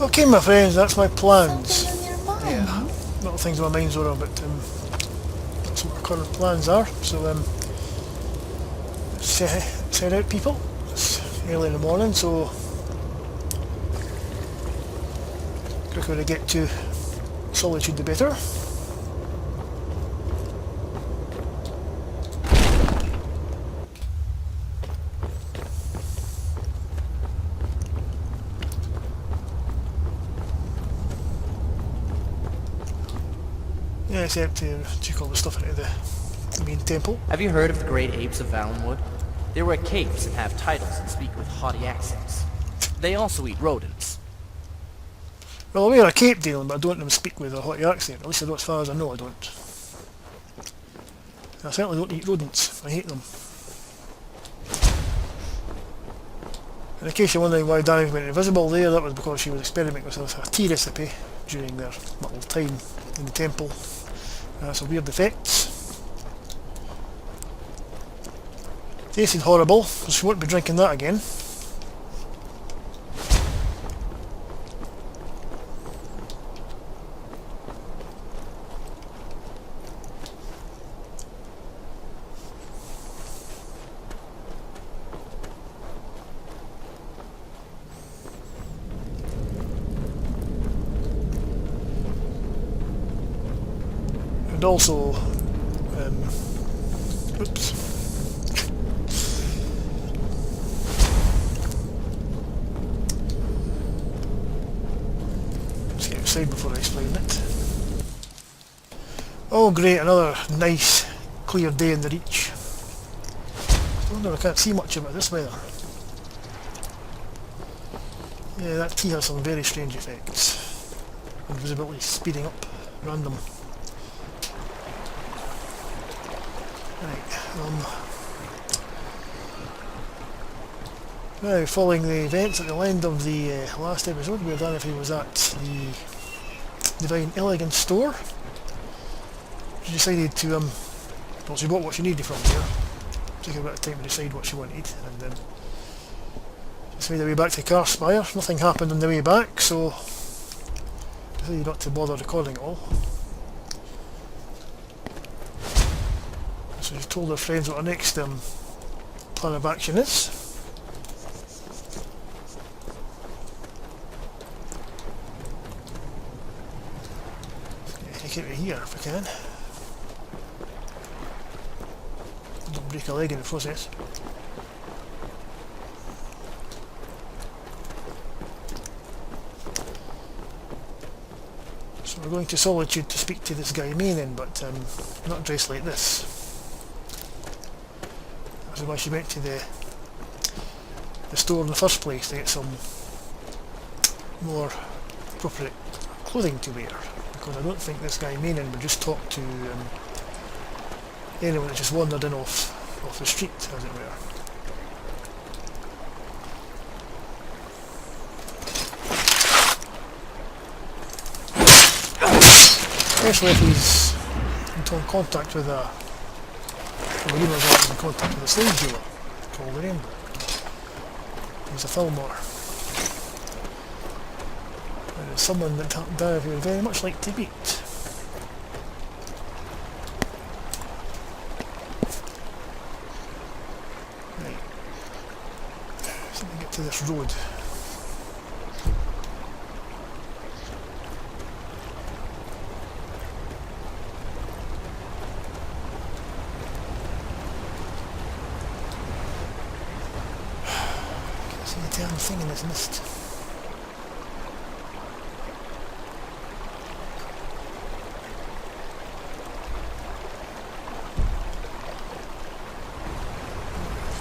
Okay, my friends, that's my plans. Something on your mind, Yeah, little things in my mind's over, but that's what my current plans are. So, set out, people. It's early in the morning, so the quicker I get to Solitude, the better. Yeah, except to check all the stuff into the main temple. Have you heard of the great apes of Valenwood? They wear capes and have titles and speak with haughty accents. They also eat rodents. Well, I wear a cape, Dalen, but I don't want them to speak with a haughty accent. At least I don't, as far as I know, I don't. I certainly don't eat rodents. I hate them. And in case you're wondering why Danifae went invisible there, that was because she was experimenting with a tea recipe during their little time in the temple. Some weird effects. Tasted horrible, so she won't be drinking that again. And also, oops. Let's get outside before I explain it. Oh great, another nice clear day in the Reach. I wonder I can't see much of it this weather. Yeah, that tea has some very strange effects. And visibility speeding up, random. Right, now, following the events at the end of the last episode where Danifae was at the Divine Elegance store, she decided to, well, she bought what she needed from there. Took a bit of time to decide what she wanted, and just made her way back to Carspire. Nothing happened on the way back, so I decided not to bother recording it all. So she told her friends what her next plan of action is. Take it out of here if I can. Don't break a leg in the process. So we're going to Solitude to speak to this guy Mainin, but not dressed like this. That's why she went to the store in the first place, to get some more appropriate clothing to wear, because I don't think this guy Mainin would just talk to anyone that just wandered in off the street, as it were. Especially if he's in contact with a rumours that he's in contact with a slave dealer called the Rainbow. He's a Fillmore. And it's someone that Danifae would very much like to beat. Right. So we get to this road. Damn thing in this mist.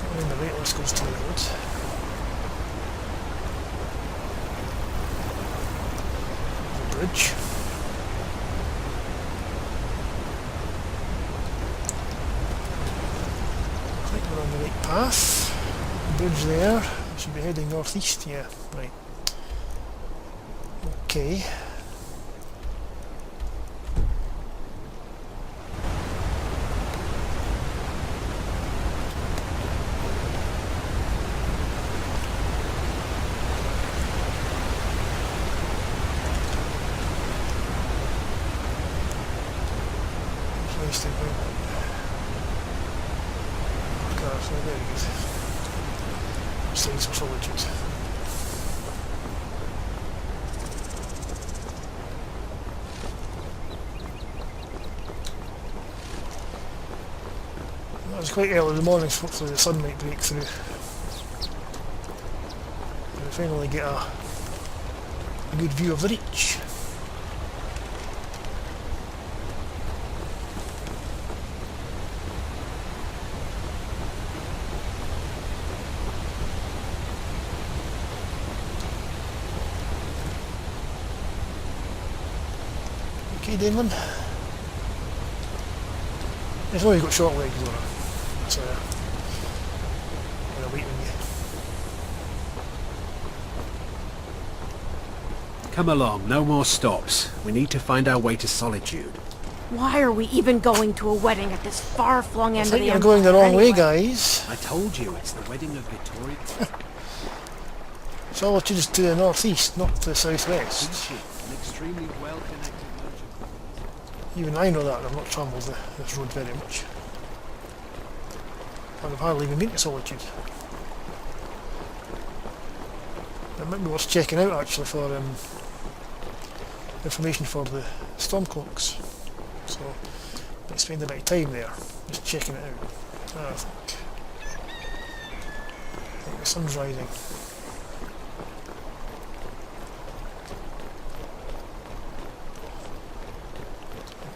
Following the right, this goes to the road. The bridge. I think we're on the right path. The bridge there. Should be heading northeast, yeah, right. Okay. cars, so very good. Signs for solitude. That was quite early in the morning, so hopefully the sun might break through. And we finally get a good view of the reach. Okay, Damon. It's only got short legs on it. So, I'm gonna wait on you. Come along, no more stops. We need to find our way to Solitude. Why are we even going to a wedding at this far-flung I end of think the you're empire going the wrong way, anyway? guys. I told you, it's the wedding of Victoria. Solitude is to the northeast, not to the southwest. An extremely well-connected merchant. Even I know that, and I've not travelled this road very much. And I've hardly even been to Solitude. It might be worth checking out actually for information for the Stormcloaks. So, let's spend a bit of time there, just checking it out. I think the sun's rising.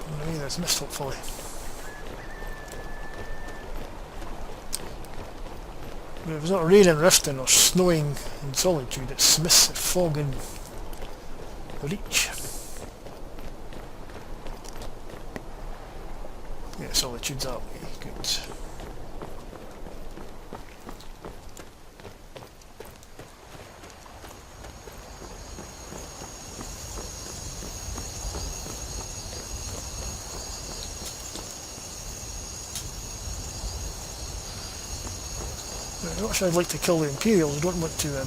On the way there's mist hopefully. But if it's not raining, rifting or snowing in Solitude, it's mist, fog in the Reach. Yeah, Solitude's that way, good. Actually, I'd like to kill the Imperials. I don't want to really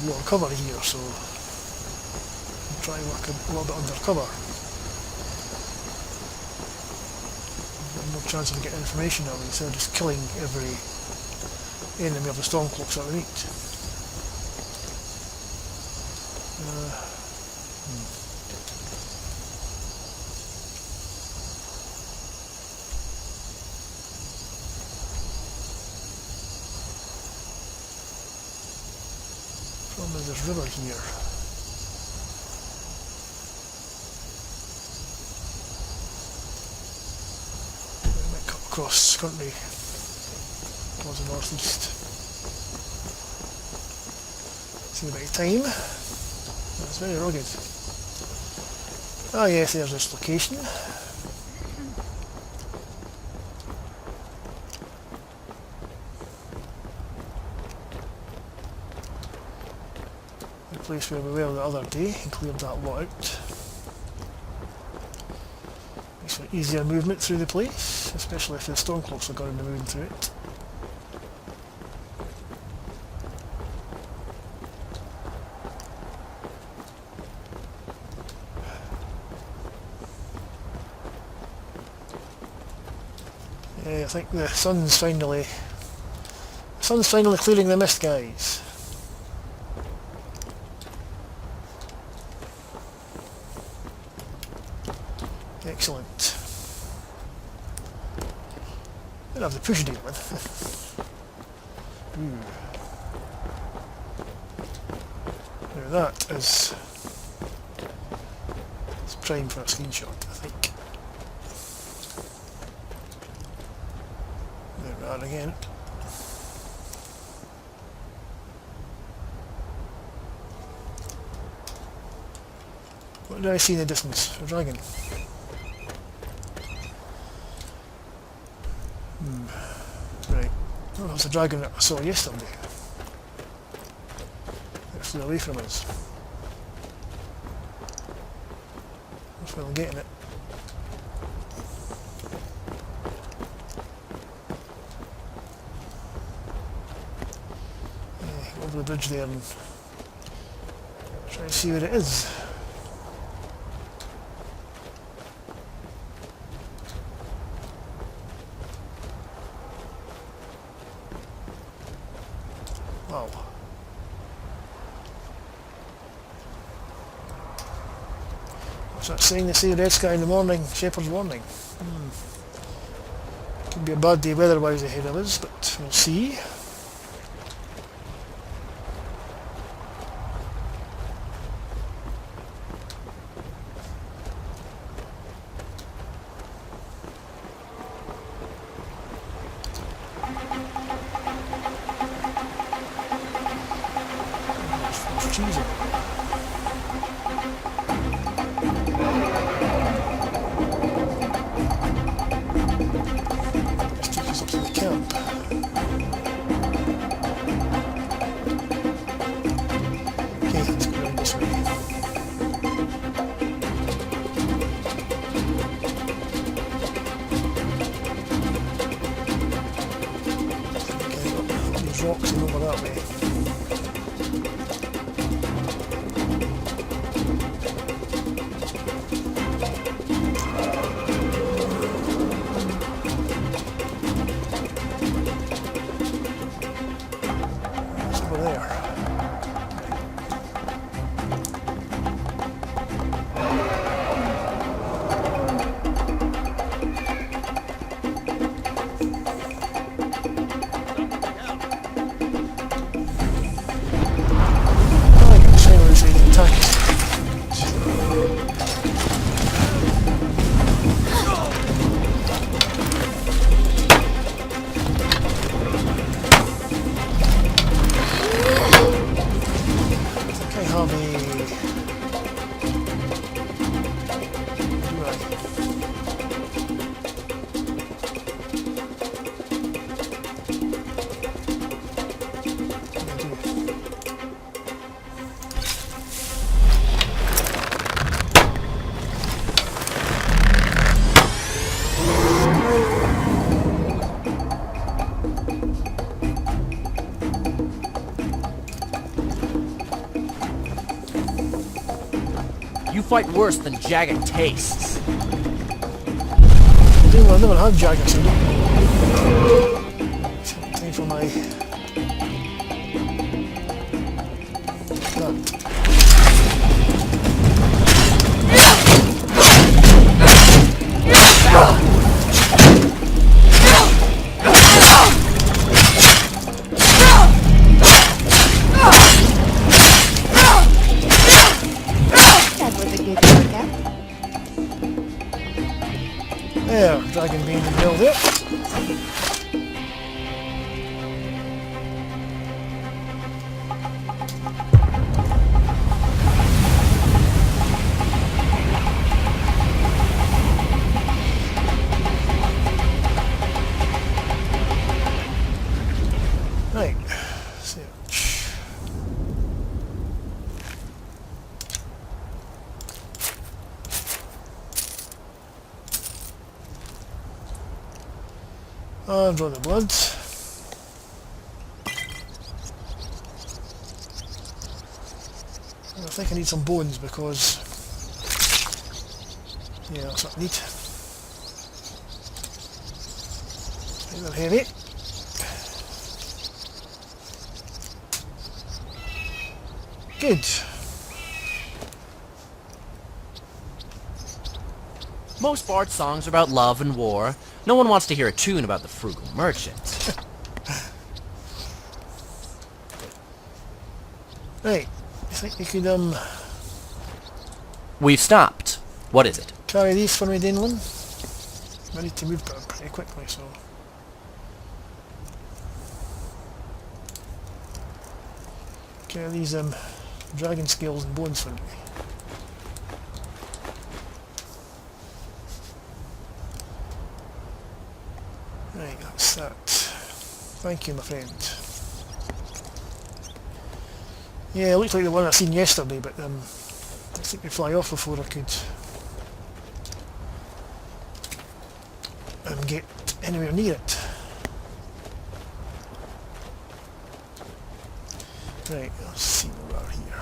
blow on cover here, so I'll try and work a little bit undercover. No chance of getting information out of it, instead of just killing every enemy of the Stormcloaks that we meet. There's this river here. We might cut across country towards the northeast. See a bit of time. It's very rugged. Ah yes, there's this location. Place where we were the other day and cleared that lot out. Makes for easier movement through the place, especially if the Stormcloaks are going to be moving through it. Yeah, I think the sun's finally clearing the mist, guys. Excellent. Don't have the push deal with. Now that is prime for a screenshot, I think. There we are again. What do I see in the distance? A dragon. Right. Oh, that was the dragon that I saw yesterday. It flew away from us. That's why I'm getting it. Yeah, go over the bridge there and try to see where it is. Wow. What's that saying? They say red sky in the morning, shepherd's warning. Could be a bad day weather-wise ahead of us, but we'll see. Cheesy. Let's take us up to the camp. Okay, let's go around this way. Okay, up these rocks and over that way. You fight worse than Jagged tastes. I never had Jagged, so time for my... that. There, dragon being nailed it. Right, search. And draw the blood. I think I need some bones because, yeah, that's what I need. They're heavy. Good. Most bard songs are about love and war. No one wants to hear a tune about the frugal merchant. Right, you think you could We've stopped. What is it? carry these for me, Danelin? I need to move pretty quickly, so... carry these dragon scales and bones for me. Right, that's that. Thank you, my friend. Yeah, it looks like the one I seen yesterday, but I think they fly off before I could get anywhere near it. Right, let's see where we are here.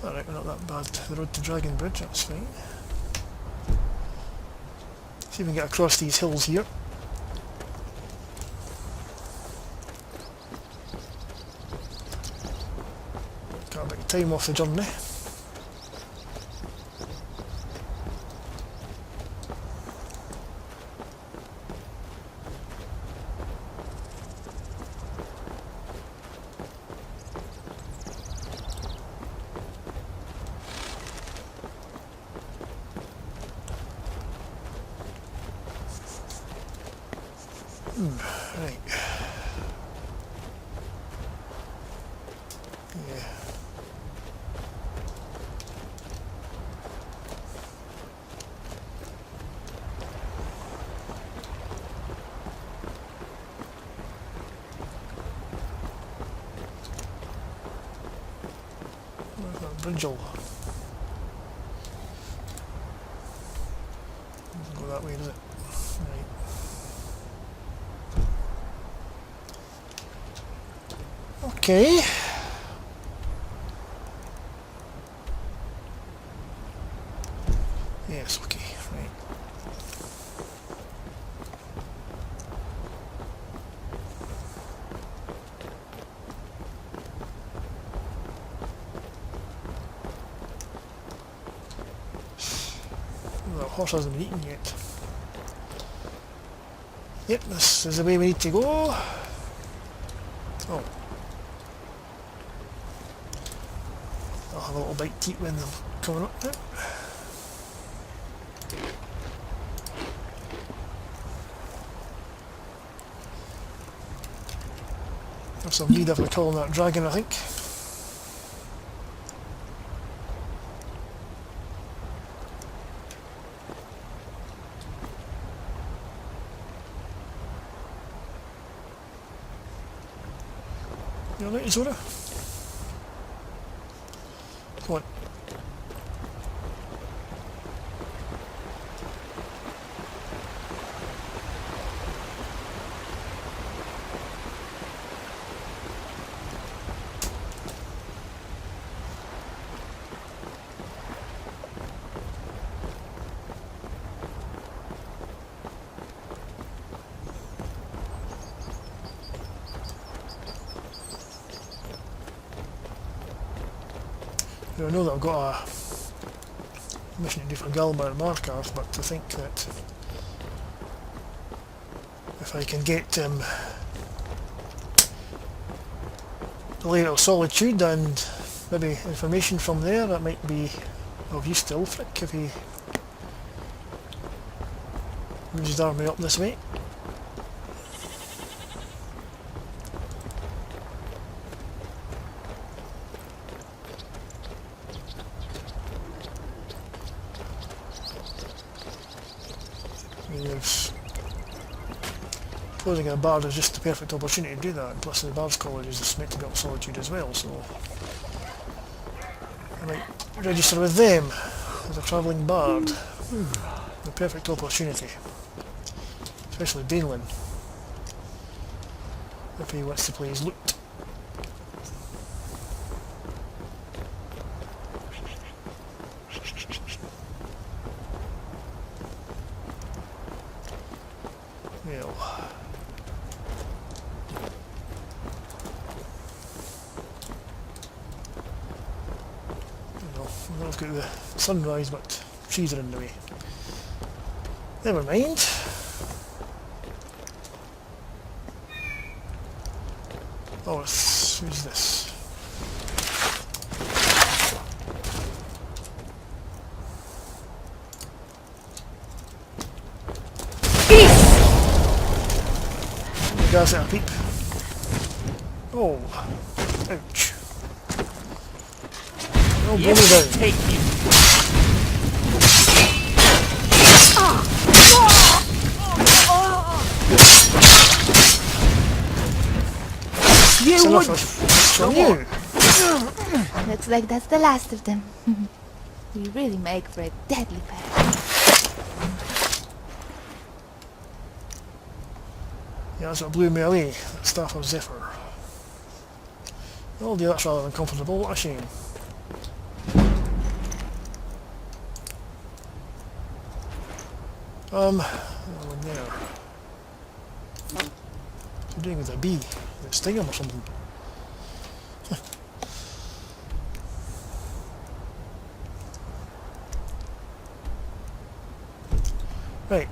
Alright, we're not that bad. The road to Dragon Bridge, that's fine. See if we can get across these hills here. time off the journey. Right. Yeah. Where's that bridge all? Doesn't go that way, does it? Right. Okay. Yes, okay, right. Oh, that horse hasn't been eaten yet. Yep, this is the way we need to go. Oh. I'll have a little bite to eat when I'm coming up there. Have some need of calling that dragon, I think. You alright, Zora? Come on. I know that I've got a mission to do for Galba and Markarth, but to think that if I can get the Layer of Solitude and maybe information from there, that might be of use to Ulfric if he moves his army up this way. Closing a bard is just the perfect opportunity to do that, and plus the Bard's College is just meant to be up Solitude as well, so I might register with them as a travelling bard. The perfect opportunity, especially Dainlin, if he wants to play his lute. Well, I've got the sunrise, but trees are in the way. Never mind. Oh, who's this? The guys at a peep. Oh, ouch. Oh, blow me down. Take you. It's enough from you. Looks like that's the last of them. You really make for a deadly pair. Yeah, that's what blew me away. That Staff of Zephyr. Oh dear, that's rather uncomfortable. What a shame. Oh, there. What's he doing with a bee? Did it sting him or something? Right.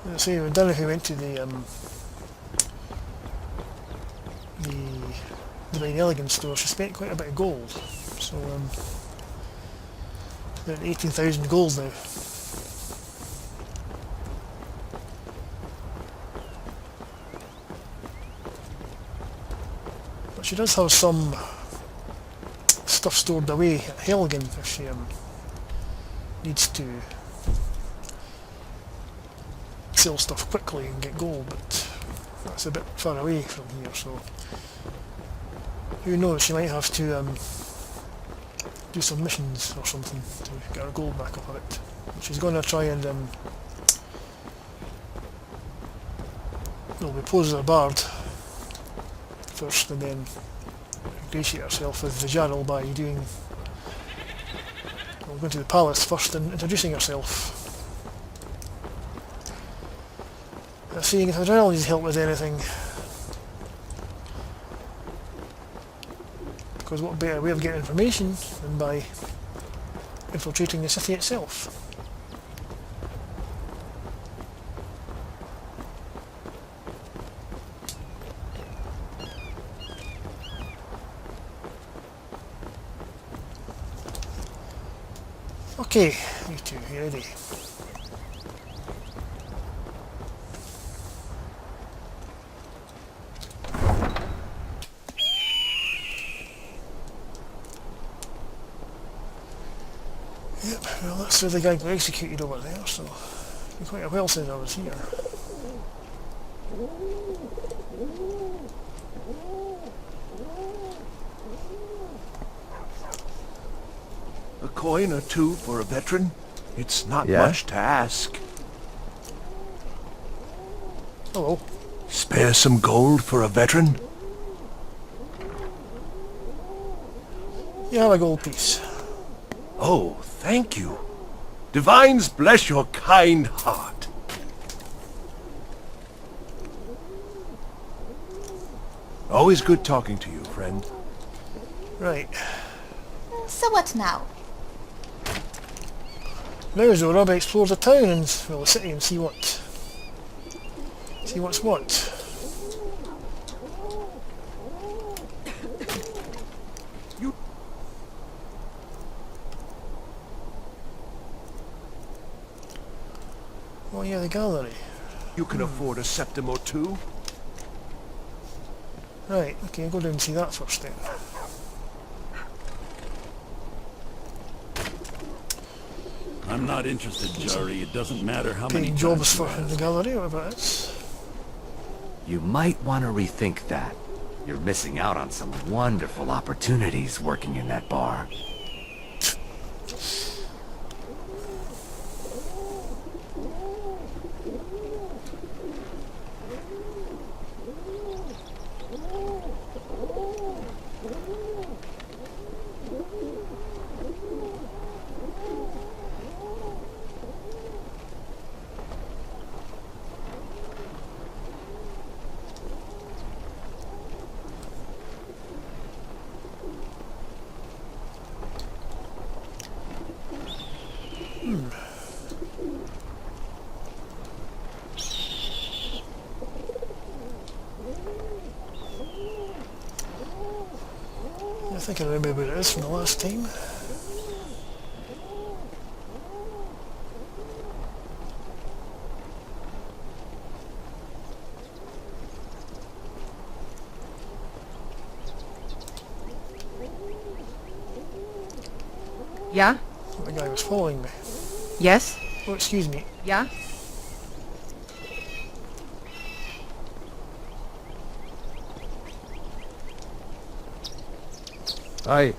Let's see, when Danifae went to the Divine Elegance store, she spent quite a bit of gold. So they're at 18,000 gold now. But she does have some stuff stored away at Helgen if she needs to sell stuff quickly and get gold, but that's a bit far away from here, so who knows, she might have to do some missions or something to get her gold back up a bit. She's going to try and we pose as a bard first and then ingratiate herself with Vijaril by going to the palace first and introducing herself. Seeing if Vijaril needs help with anything. Because what better way of getting information than by infiltrating the city itself? Okay, you two, you ready? Yep, well that's where the guy got executed over there, so it's been quite a while since I was here. A coin or two for a veteran? It's not Yeah? much to ask. Hello. Spare some gold for a veteran? You have a gold piece. Oh, thank you. Divines bless your kind heart. Always good talking to you, friend. Right. So what now? Now Zora, we explore the town and, well, the city and see what's what. Oh yeah, the gallery. You can afford a septim or two. Right, okay, I'll go down and see that first then. I'm not interested, Jari. It doesn't matter how many Paying jobs times for you the ask. gallery, whatever it is. You might want to rethink that. You're missing out on some wonderful opportunities working in that bar. I think I remember where it is from the last time. Yeah? The guy was following me. Yes? Oh, excuse me. Yeah? Aye.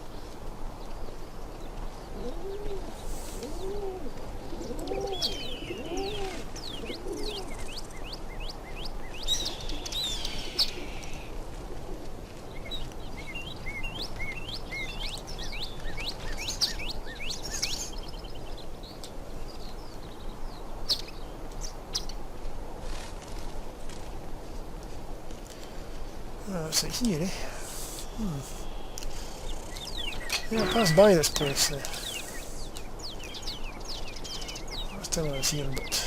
What's it here, eh? Yeah, I passed by this place there. Last time I was here, but...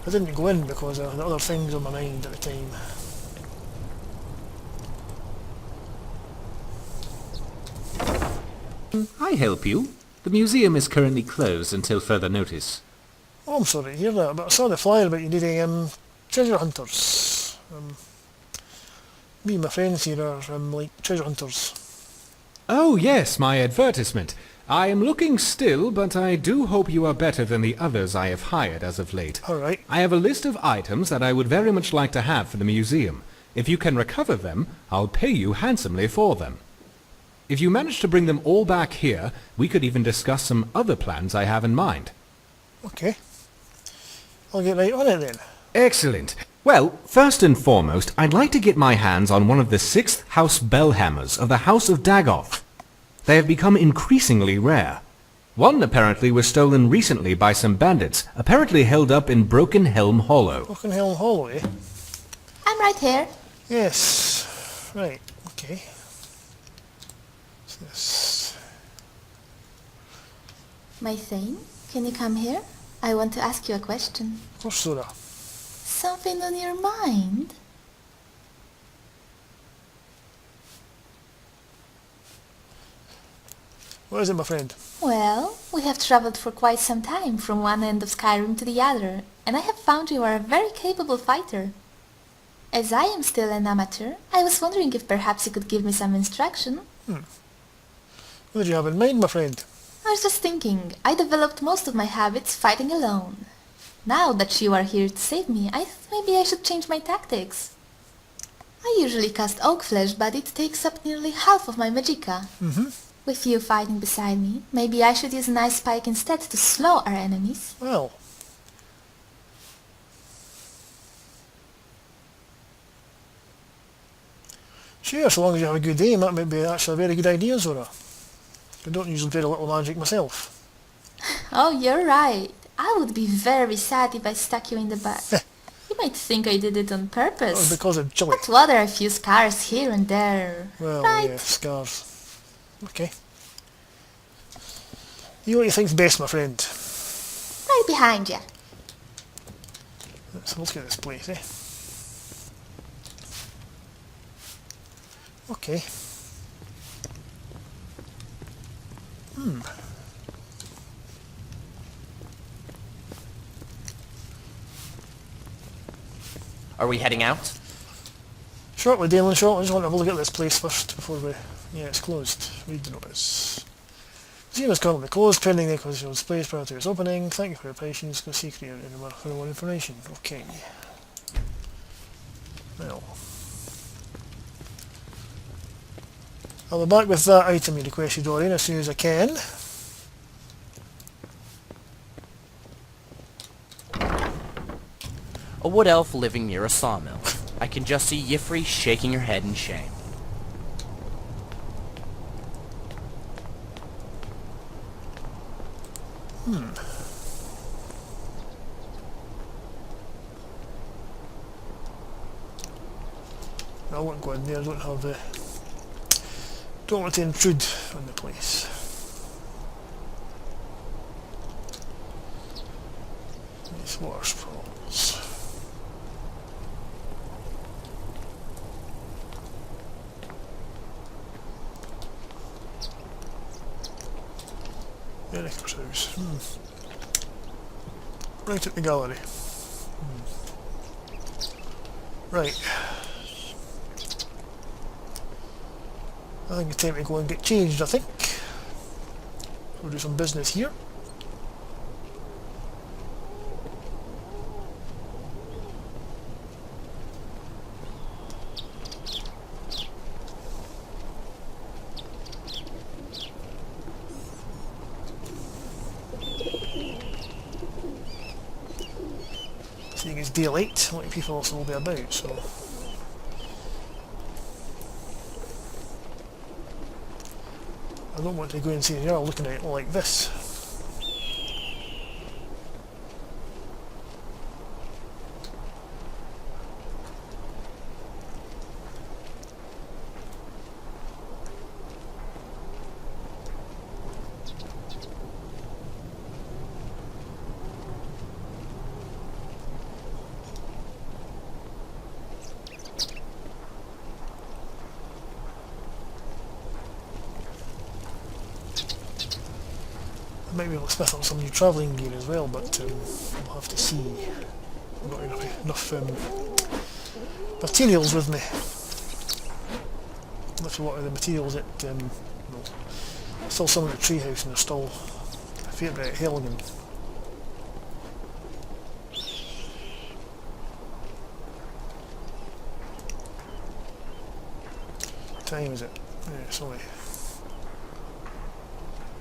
I didn't go in because I had other things on my mind at the time. I help you. The museum is currently closed until further notice. Oh, I'm sorry to hear that, but I saw the flyer about you needing treasure hunters. Me and my friends here are like treasure hunters. Oh yes, my advertisement. I am looking still, but I do hope you are better than the others I have hired as of late. Alright. I have a list of items that I would very much like to have for the museum. If you can recover them, I'll pay you handsomely for them. If you manage to bring them all back here, we could even discuss some other plans I have in mind. Okay. I'll get right on it then. Excellent. Well, first and foremost, I'd like to get my hands on one of the 6th House Bellhammers of the House of Dagoth. They have become increasingly rare. One apparently was stolen recently by some bandits, apparently held up in Broken Helm Hollow. Broken Helm Hollow, eh? I'm right here. Yes. Right, okay. What's this? My thane, can you come here? I want to ask you a question. Of course, Sora. Something on your mind? What is it, my friend? Well, we have traveled for quite some time from one end of Skyrim to the other, and I have found you are a very capable fighter. As I am still an amateur, I was wondering if perhaps you could give me some instruction. What did you have in mind, my friend? I was just thinking, I developed most of my habits fighting alone. Now that you are here to save me, I thought maybe I should change my tactics. I usually cast oak flesh, but it takes up nearly half of my magicka. With you fighting beside me, maybe I should use an ice spike instead to slow our enemies. Well... Sure, so long as you have a good aim, that might be actually a very good idea, Zora. I don't use very little magic myself. Oh, you're right. I would be very sad if I stuck you in the butt. You might think I did it on That was purpose. because of Jilly. But what are a few scars here and there? Well, right? yeah, scars. Okay. You know what you think's best, my friend? Right behind you. Let's look at this place, eh? Okay. Are we heading out? Shortly, Dalen, shortly. I just want to have a look at this place first before we... Yeah, it's closed. Read the notice. Museum is currently closed, pending the acquisition of this place prior to its opening. Thank you for your patience. Go see creator for more information. Okay. Well. I'll be back with that item you requested, Dorian, as soon as I can. A wood elf living near a sawmill. I can just see Yifri shaking her head in shame. I won't go in there. I don't have the... Don't want to intrude on the place. These water sprawls. Eric's house. Right at the gallery. Right. I think it's time to go and get changed, I think. We'll do some business here. Seeing it's daylight, a lot of people also will be about, so... I don't want to go and see the other looking at it like this. might be able to smith up some new travelling gear as well, but we'll have to see. I've got enough materials with me. That's a lot of the materials at still some at the treehouse, and there's still a fair bit at Helgen. What time is it? Yeah, sorry.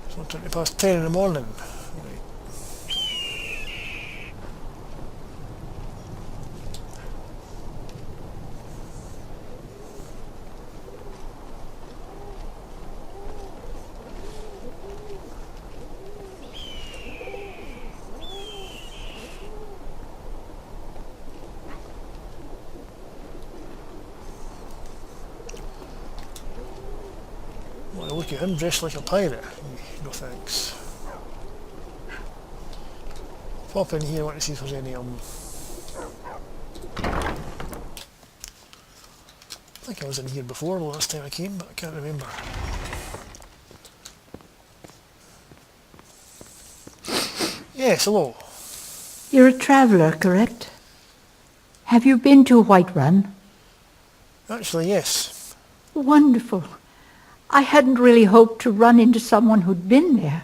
It's not 20 past 10 in the morning. Right. Well, look at him dressed like a pirate. No thanks. Pop in here, I want to see if there's any I think I was in here before the last time I came, but I can't remember. Yes, hello. You're a traveller, correct? Have you been to Whiterun? Actually, yes. Wonderful. I hadn't really hoped to run into someone who'd been there.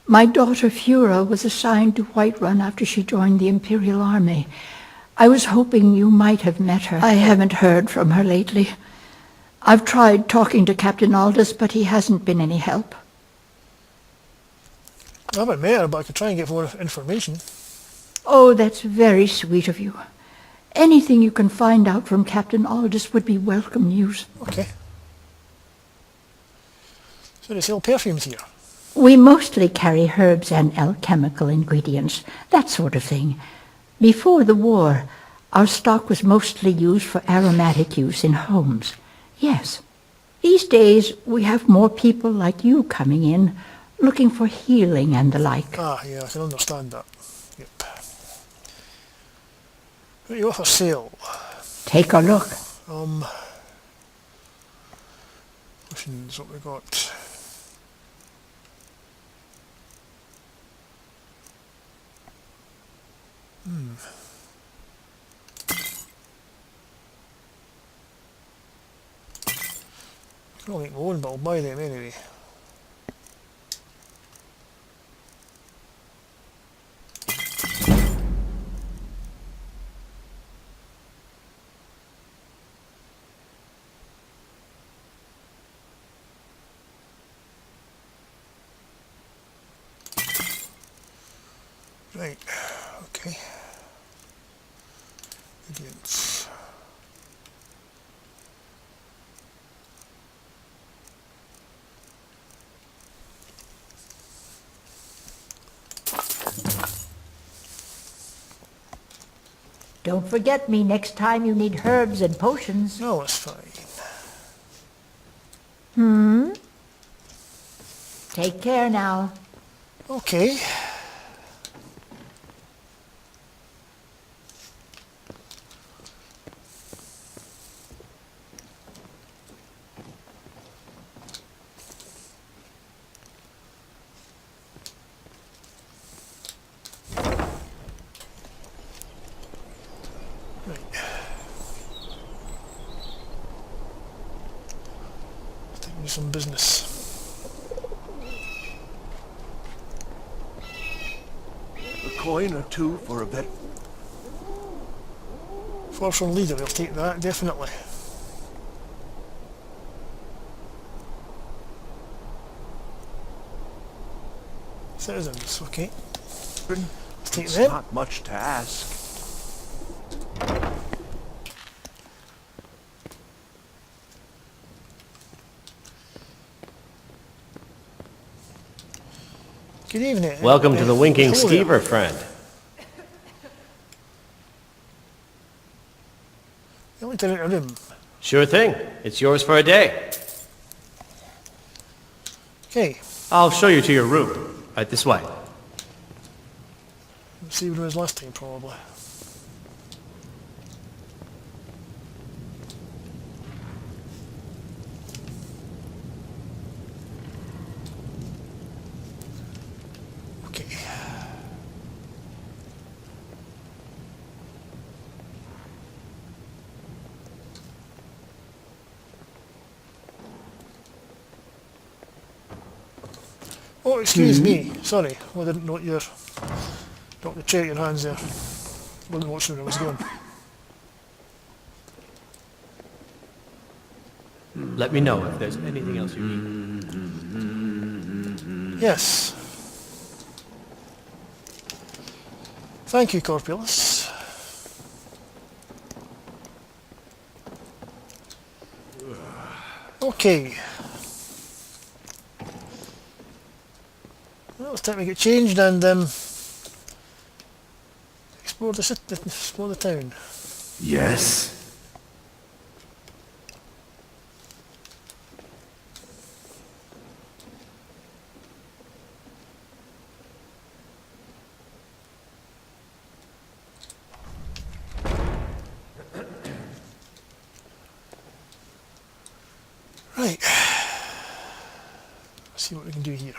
My daughter Fura was assigned to Whiterun after she joined the Imperial Army. I was hoping you might have met her. I haven't heard from her lately. I've tried talking to Captain Aldous, but he hasn't been any help. I haven't met her, but I could try and get more information. Oh, that's very sweet of you. Anything you can find out from Captain Aldous would be welcome news. Okay. So they sell perfumes here? We mostly carry herbs and alchemical ingredients, that sort of thing. Before the war, our stock was mostly used for aromatic use in homes. Yes. These days, we have more people like you coming in, looking for healing and the like. Ah, yeah, I can understand that. Yep. What do you offer sale? Take a look. Potions, what we got? I don't make my own, but I'll buy them anyway. Right, okay. Ingredients. Don't forget me next time you need herbs and potions. No, it's fine. Take care now. Okay. Some business. A coin or two for a bet. Fortune leader, we'll take that, definitely. Citizens, okay. Let's take It's them. not much to ask. Good evening. Welcome to the Winking hello there. Skeever, friend. You want to rent a room? Sure thing. It's yours for a day. Okay. I'll show you to your room. Right this way. Let's see what it was last time, probably. Oh, excuse me. Sorry. I didn't note your... Drop the tray at your hands there. Wasn't watching where I was going. Let me know if there's anything else you need. Yes. Thank you, Corpulus. Okay. Well, it's time to get changed and explore the city, explore the town. Yes? Right. Let's see what we can do here.